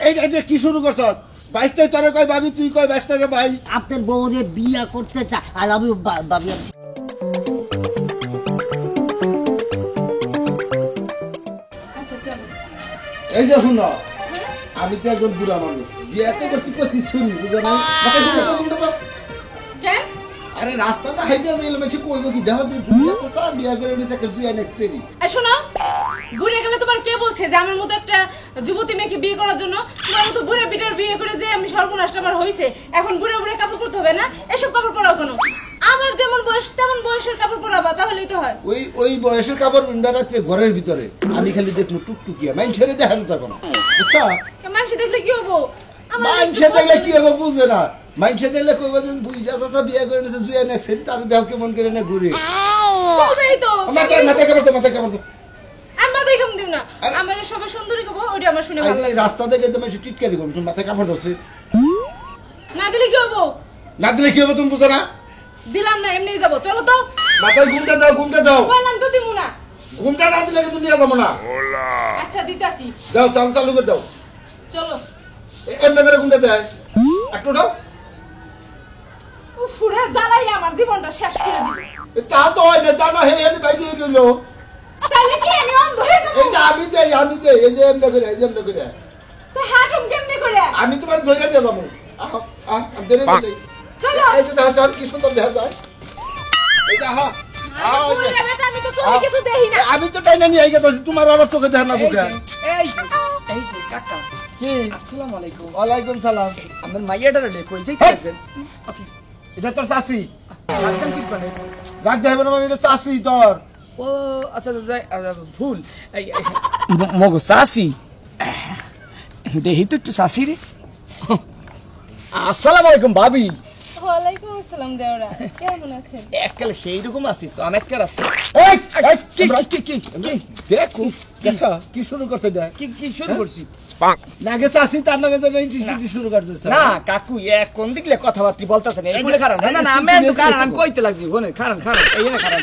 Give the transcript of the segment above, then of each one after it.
এই কি শুরু করছ? বাইশটাই তোরে কয় ভাবি, তুই কয় বাইশটাকে ভাই। আপনার বউরে বিয়া করতে চাই। আই লাভ ইউ ভাবি। এই যে শুনো, আমি তো একজন বুড়া মানুষ, বিয়ে তো করছি করছি শুনি, বুঝো না? আরে রাস্তাটা হাইটে যাইলে মানে কইব কি দেখো যে বুড়ি আছে সব বিয়ে করে নিছে একটা দুই নেক্সট সেরি। এই শোনো, বুড়ে গেলে তোমার কে বলছে যে আমার মতো একটা যুবতী মেয়েকে বিয়ে করার জন্য? তোমার মতো বুড়ে বিটার বিয়ে করে যে আমি সর্বনাশটা আমার হইছে, এখন বুড়ে বুড়ে কাপড় পরতে হবে না? এসব কাপড় পরাও কেন? আমার যেমন বয়স তেমন বয়সের কাপড় পরাবা, তাহলেই তো হয়। ওই বয়সের কাপড় বিন্দা রাখতে ঘরের ভিতরে আমি খালি দেখমু টুকটুকিয়া মাইন ছেড়ে দেখানো তখন, বুঝছো? মানুষ দেখলে কি হবো? মাইন ছেড়ে কি হবে বুঝে না। মাইন ছেড়ে কইব যে বুইড়া চাচা বিয়ে করে নিছে দুই নেক্সট সেরি, তার দেহ কেমন করে না ঘুরে বলবেই তো। মাথা কাপড় তো আমার দেখাম দিম না, আমার সবাই সুন্দরী কব, ওইটা আমার শুনে ভালো লাগে। রাস্তা দেখে তো মানুষ টিটকারি করবে, তুমি মাথায় কাপড় ধরছে না দিলে কি হবো? না দিলে কি হবে তুমি বুঝো না? দিলাম না, এমনিই যাবো। চলো তো, মাথায় ঘুমটা দাও। বললাম তো দিমু না। ঘুমটা না দিলে কিন্তু নিয়ে যাবো না। আচ্ছা দিতাছি, দাও চালু করে দাও। চলো। এমনি করে ঘুমটা দেয় একটু দাও। ফুরে জ্বালাই আমার জীবনটা শেষ করে দিল। তা তো হয় না, জানো হে এনে বাইরে গেল। তাহলে কি আমি অন্ধ হয়ে যাবো? এই যে আমি দেই এই যে এমনি করে তো হাঁটুম কেমনে করে? আমি তোমার ধরে নিয়ে যাবো। আমি ধরে নিয়ে যাই। চলো। এই যে দেখা যায় কি সুন্দর দেখা যায়। এই যে আমি তো চোখে কিছু দেখি না। আমি তো টাইনা নিয়ে গেছি, তোমার আবার চোখে দেখা না বুকে। এই যে কাকা, কি? আসসালামু আলাইকুম। ওয়ালাইকুম সালাম। আমার মাইয়াটারে লে কই যাইতেছেন? ওকে, এটা তোর চাচি। একদম ঠিক বানাই। রাগ যাইবে না, এটা চাচি তোর। ও আচ্ছা ভুল। মগো চাচি, দেহি তো একটু চাচি রে। আসসালামু আলাইকুম ভাবি। ওয়ালাইকুম আসসালাম দেওরা, কেমন আছেন? এককালে সেই রকম আছি, চমৎকার আছি। দেখো কেসা কি শুরু করছে এটা? কি শুরু করছি? নাগে চাচি তার নাগে তো শুরু করতেছে না কাকু, কোন দিকলে কথাবার্তা বলতেছেন? এইগুলো খারাপ না না, আমি একটু কারণ আমি কইতে লাগছি। শোনেন, খারাপ এইখানে খারাপ।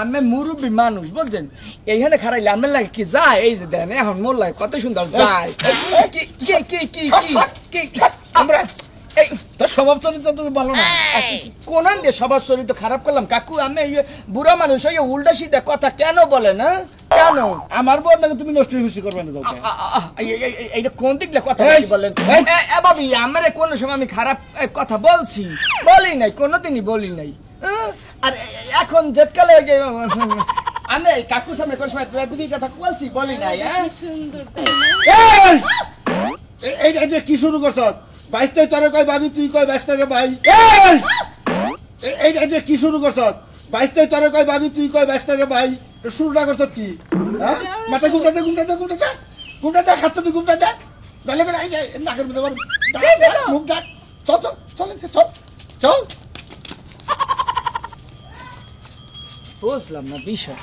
আমি মুরব্বী মানুষ বুঝছেন, এইখানে খারাইলে আমার লাগে কি যায়? এই যে দেন এখন মোর লাগে কত সুন্দর যায়। আমরা এই তোর স্বভাব চরিত্র তো ভালো না। কোন দিয়ে সবার চরিত্র খারাপ করলাম কাকু? আমি বুড়া মানুষ হয়ে উল্টা সিধা কথা কেন বলে না? কেন আমার বোন নাকি তুমি নষ্ট খুশি করবে না? এইটা কোন দিকলে কথা বলেন ভাবি? আমার কোন সময় আমি খারাপ কথা বলছি? বলি নাই, কোনোদিনই বলি নাই। আর এখন যেতকালে ওই যে আমি কাকুর সামনে কোন সময় দুই কথা বলছি? বলি নাই। এই কি শুরু করছ? বাইশটাই তোরে কয় ভাবি, তুই কয় বাইশটাকে ভাই। এই কি শুরু করছ? বাইশটাই তোরে কয় ভাবি, তুই কয় বাইশটাকে ভাই। শুরুটা করছ কি? হ্যাঁ, মাথায় ঘুমটা খাচ্ছ তুই, ঘুমটা যা নালে করে নাকের মধ্যে মুখ ডাক। চল বুঝলাম না বিষয়।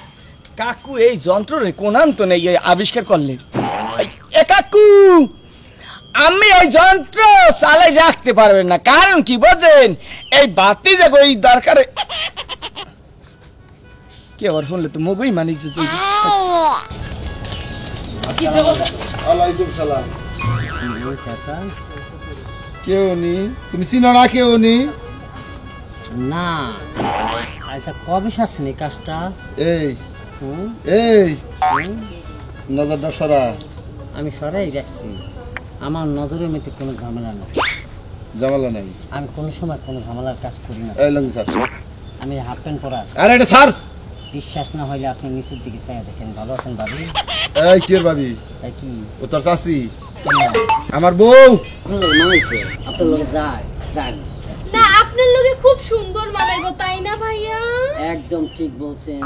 কাকু এই যন্ত্রের কোন আন্ত নেই আবিষ্কার করলে? কাকু, আমি এই যন্ত্র চালাই রাখতে পারবেন না, কারণ কি বোঝেন? এই বাতি যে ওই দরকারে কি আবার শুনলে তো মগুই মানিছে। ওয়ালাইকুম সালাম। চাচা কেউ নি? তুমি চিনো না কেউ নি? না, আচ্ছা কবে সারছেন এই কাজটা? এই নজরটা সরা। আমি সরাই রাখছি, আমার নজরের মধ্যে কোনো ঝামেলা নেই। ঝামেলা নাই? আমি কোনো সময় কোনো ঝামেলার কাজ করি না। আমি হাফ প্যান্ট পরা আছি। আরে এটা স্যার, বিশ্বাস না হইলে আপনি নিচের দিকে চাই দেখেন। ভালো আছেন ভাবি? এই কি ভাবি? তাই কি ও তোর চাচি, আমার বউ। মানাইছে আপনার লোকে যায় যান না, আপনার লোকে খুব সুন্দর মানাইবো, তাই না ভাইয়া? একদম ঠিক বলছেন।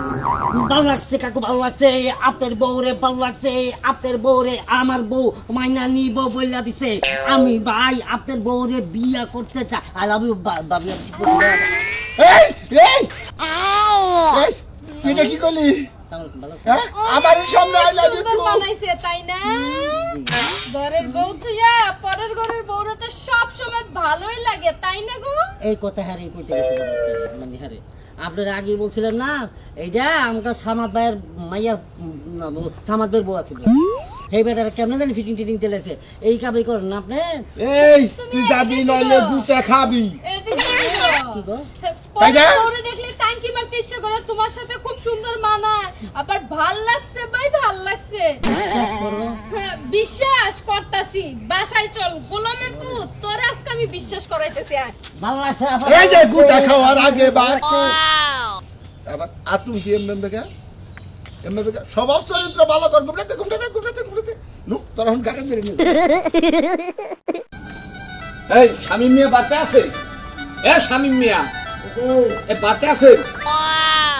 ভালো লাগছে কাকু, ভালো লাগছে। আপনার বউরে ভালো লাগছে। আপনার বউরে আমার বউ মাইনা নিব বইলা দিছে। আমি ভাই আপনার বউরে বিয়া করতে চাই। আই লাভ ইউ ভাবি। তুই না কি করলি? আমার সামনে আই লাভ ইউ বানাইছে, তাই না? ঘরের বউ থইয়া পরের ঘরের বউরা তো সব সময় ভালোই লাগে, তাই না গো? এই কথা হারে কইতে গেছিলাম মানে হারে। আপনারা আগে বলছিলেন না এইটা আমাকে সামাদ ভাইয়ের মাইয়া, সামাদ ভাইয়ের বউ ছিল। এই বেটার কেমনে জানি ফিটিং টিটিং তেলেছে এই কাবি করেন না আপনি এই তুই যাবি নইলে গুতে খাবি এদিকে কি গো? তাই না? পরের বউরে দেখলে টাঙ্কি মারতে ইচ্ছে করে, তোমার সাথে খুব সুন্দর মানায়, আবার ভাল লাগছে ভাই, ভাল লাগছে। বিশ্বাস করো হ্যাঁ, বিশ্বাস করতাছি। বাসায় চল গোলামের পুত, তোর আজকে আমি বিশ্বাস করাইতেছি। আর ভালো লাগছে এই যে গুতে খাওয়ার আগে বা আবার আতুম কি এমবে স্বভাব চরিত্র ভালো কর ঘুমটাতে নু তোর এখন গাড়ি ধরে নিয়ে এই শামিম মিয়া বাড়তে আছে? এ শামিম মিয়া এ বাড়তে আছে?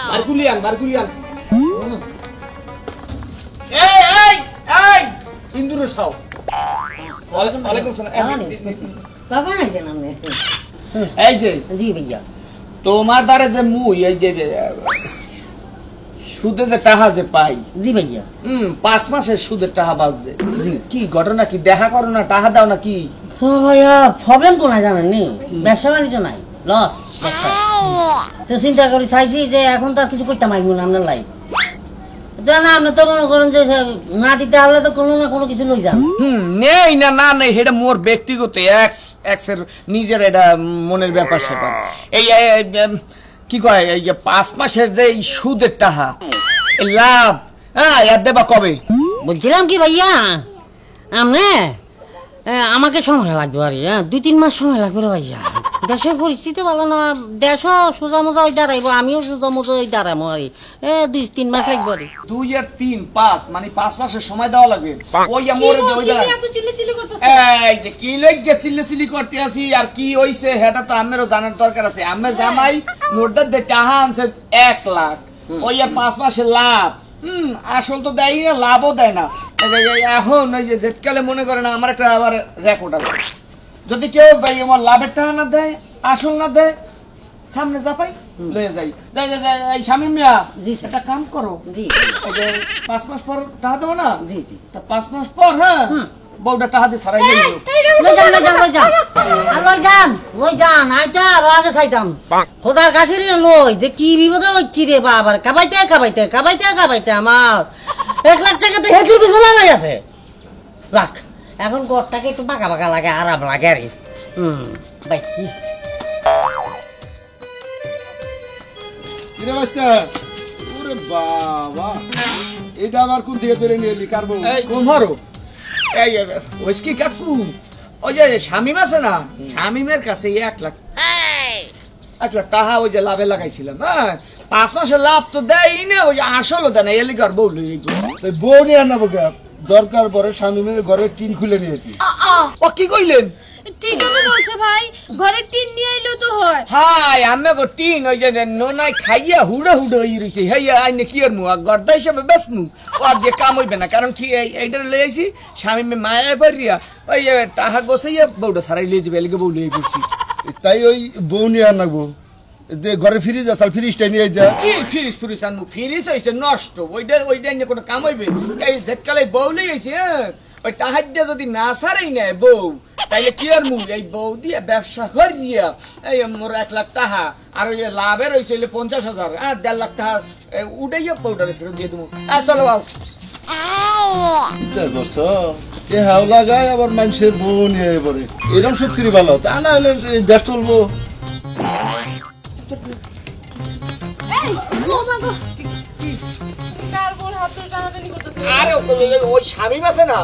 বারগুলিয়ান এই এই এই ইন্দুরের সাও ওয়ালাইকুম সালাম কখন আইছেন আপনি এই যে জি ভাইয়া তোমার দ্বারা যে মুই এই যে সুদে যে টাকা যে পাই জি ভাইয়া 5 মাসের সুদের টাকা বাজছে কি ঘটনা কি দেখা করো না টাকা দাও না কি তো ভাইয়া প্রবলেম কোনায় জানেন নি ব্যবসা বাণিজ্য নাই লস তো চিন্তা করি চাইছি যে এখন তো আর কিছু করতে পারবো না আপনার লাইফ না আপনি তো মনে করেন যে না দিতে হলে তো কোনো না কোনো কিছু লই যান নেই না না নেই এটা মোর ব্যক্তিগত এক্স এর নিজের এটা মনের ব্যাপার স্যাপার এই কি কয় এই যে 5 মাসের যে এই সুদের টাকা এই লাভ হ্যাঁ এর দেবা কবে বলছিলাম কি ভাইয়া আপনি আমাকে সময় লাগবে আর 2-3 মাস সময় লাগবে রে ভাইয়া দেশের পরিস্থিতি ভালো না দেশও সোজা মোজা ওই দাঁড়াইবো আমিও সোজা মোজা ওই দাঁড়াবো আর 2-3 মাস লাগবে আর 2 আর 3 5 মানে 5 মাসের সময় দেওয়া লাগবে ওই মোরে যে ওই কি বেলা এত চিল্লাচিল্লি করতেছ? এই যে কি লইগে চিল্লাচিল্লি করতে আসি আর কি হইছে সেটা তো আমারও জানার দরকার আছে আমার জামাই মোরদা দে টাকা আনছে 1 লাখ ওই 5 মাসের লাভ আসল তো দেয় না লাভও দেয় না এখন ওই যে যেতকালে মনে করে না আমার একটা আবার রেকর্ড আছে যদি কেউ ভাই আমার লাভের টাকা না দেয় আসল না দেয় সামনে যাপাই লয়ে যাই এই শামিম মিয়া জি একটা কাম করো জি ওই যে 5 মাস পর টাকা দেবো না জি জি তা 5 মাস পর হ্যাঁ বউটা টাকা দিয়ে ছাড়াই নিয়ে লই যান আইটা আগে চাইতাম খোদার কাছে লই যে কি বিপদে হচ্ছি রে বাবার কাবাইতে আমার 1 লাখ টাকা তো হেঁচুর পিছু লাগাই আছে রাখ এখন ঘরটাকে একটু বাঁকা লাগে আরাম লাগে আরে বাইছি কিরে বাস্তা ওরে বাবা এটা আবার কোন থেকে ধরে নিয়ে এলি কারবো এই কুমারো এই ওইসকি কাকু ওই যে শামিম আছে না শামিমের কাছে 1 লাখ 1 লাখ টাকা ওই যে লাভে লাগাইছিলাম হ্যাঁ 5 মাসের লাভ তো দেয়ই না ওই যে আসলও দেয় না এলিকার বউ লই তাই বউ নিয়ে আনাবো কে দরকার পরে শামিমের ঘরে টিন খুলে নিয়েছি ও কি কইলেন ঠিকই তো বলছে ভাই, ঘরে টিন নিয়ে এলেও তো হয়। হাই আমি গো টিন ওই যে নোনাই খাইয়া হুড়া হই রইছে হেয়া আইনে কি আর মুয়া গর্দা হিসাবে বেসমু ও দিয়ে কাম হইবে না কারণ কি এইটা লই আইছি শামিমে মায়া বাড়িয়া ওই টাকা গোছাইয়া বউটা ছাড়াই লিয়ে যাবে এলিকে বউ লিয়ে পড়ছি তাই ওই বউ নিয়ে আনাবো যে ঘরে ফ্রিজ আসাল ফ্রিজটা নিয়ে যা কি ফ্রিজ আনমু ফ্রিজ হইছে নষ্ট ওইটা নিয়ে কোনো কাম হইবে এই যেতকালে বউ লই আইছি হ্যাঁ ওই টাকা দিয়ে যদি না ছাড়াই নেয় বউ তাইলে কি আর মু এই বউ দিয়ে ব্যবসা করিয়া এই মোর 1 লাখ টাকা আর ওই লাভের হইছে 50,000 1.5 লাখ টাকা উঠাইয়া বউটারে ফেরত দিয়ে দেবো চলো আও এ হাওলা গায় আবার মানুষের বউ নিয়ে পড়ে এরকম সত্যি ভালো তা না হলে দেশ চলবো এই ও মা গো, কার বোন হাত ধরে টানাটানি করতেছে? আরে ওই শামিম আছে না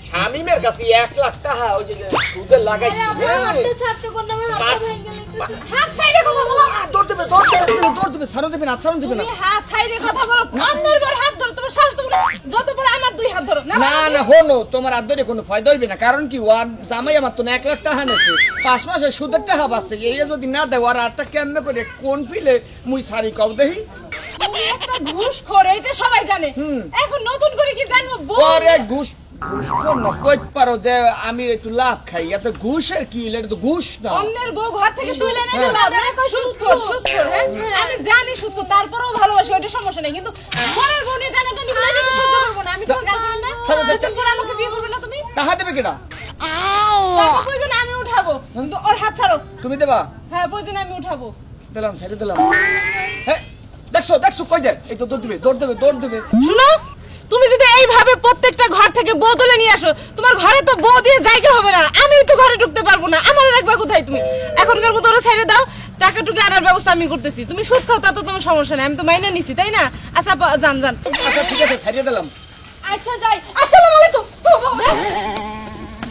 শামিমের কাছে 1 লাখ টাকা ওই যে সুদে লাগাইছি আরে আমার হাতটা ছাড়তে কোন আমার হাতটা বাস। ভেঙে গেছে। হাত ছাইড়ে কথা বলো। দৌড় দেবে ছাড়ো দেবে না তুমি হাত ছাইড়ে কথা বলো, অন্যের ঘর হাত ধরো, তোমার সাহস তো বলে যত বড় আমার 2 হাত ধরো না না হনো তোমার আদরে কোনো ফায়দা হইবে না কারণ কি ওর জামাই আমার তো 1 লাখ টাকা নেছে 5 মাসের সুদের টাকা বাঁচছে এই যদি না দেয় আর আটটা কেমনে করে কোন ফিলে মুই সারি কও দেহি তুমি একটা ঘুষখোর, এটা সবাই জানে। এখন নতুন করে কি জানবো? ওরে ঘুষ কোন কইত পারো যে আমি একটু লাভ খাই এত ঘুষের কি এটা তো ঘুষ না অন্যের বউ ঘর থেকে তুলে এনে লাভ না, সুদখোর, হ্যাঁ? আমি জানি সুদখোর, তারপরেও ভালোবাসি, ওটা সমস্যা নেই, কিন্তু পরের বউ নিয়ে টানাটানি করে এটা তো সহ্য করবো না। আমি তোমার গার্লফ্রেন্ড না, নতুন করে আমাকে বিয়ে করবে না তুমি? টাকা দেবে কেডা টাকা প্রয়োজনে আমি উঠাবো, কিন্তু ওর হাত ছাড়ো। তুমি দেবা হ্যাঁ, প্রয়োজনে আমি উঠাবো। দিলাম ছেড়ে দিলাম হ্যাঁ দেখছো কই যায় এই তো দৌড় দেবে শুনো, তুমি যদি এইভাবে প্রত্যেকটা ঘর থেকে বউ তুলে নিয়ে আসো, তোমার ঘরে তো বউ দিয়ে জায়গা হবে না, আমিও তো ঘরে ঢুকতে পারবো না, আমার রাখবা কোথায় তুমি? এখনকার মতো ওরা ছেড়ে দাও, টাকা টুকু আনার ব্যবস্থা আমি করতেছি। তুমি সুদ খাও তা তো তোমার সমস্যা নেই, আমি তো মাইনে নিছি, তাই না? আচ্ছা যান যান। আচ্ছা ঠিক আছে, ছাড়িয়ে দিলাম। আচ্ছা যাই, আসসালামু আলাইকুম।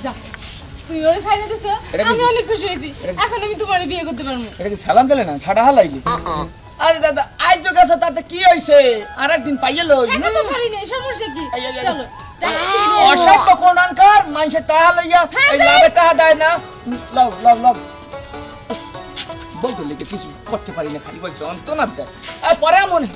যা, তুমি ওরে ছাইড়ে দিছো, এটা কি? আমি অনেক খুশি হয়েছি। এখন আমি তোমার বিয়ে করতে পারবো। এটা কি সালাম দিলে না, ঠাডা হালাইলি? আরে দাদা আজ যোগ আছে, তাতে কি হয়েছে? আর একদিন পাইয়ে লই। টাকা তো ছাড়ি নেই, সমস্যা কি? এই, চলো টাকা ছিঁড়ে নিয়ে আসো। অসভ্য কোনানকার, মানুষের টাকা লইয়া এই লাভের টাকা দেয় না। লাভ লাভ লাভ বলতো লেগে কিছু করতে পারি না, খালি ওই যন্ত্রণা দেয়। আর পরে মনে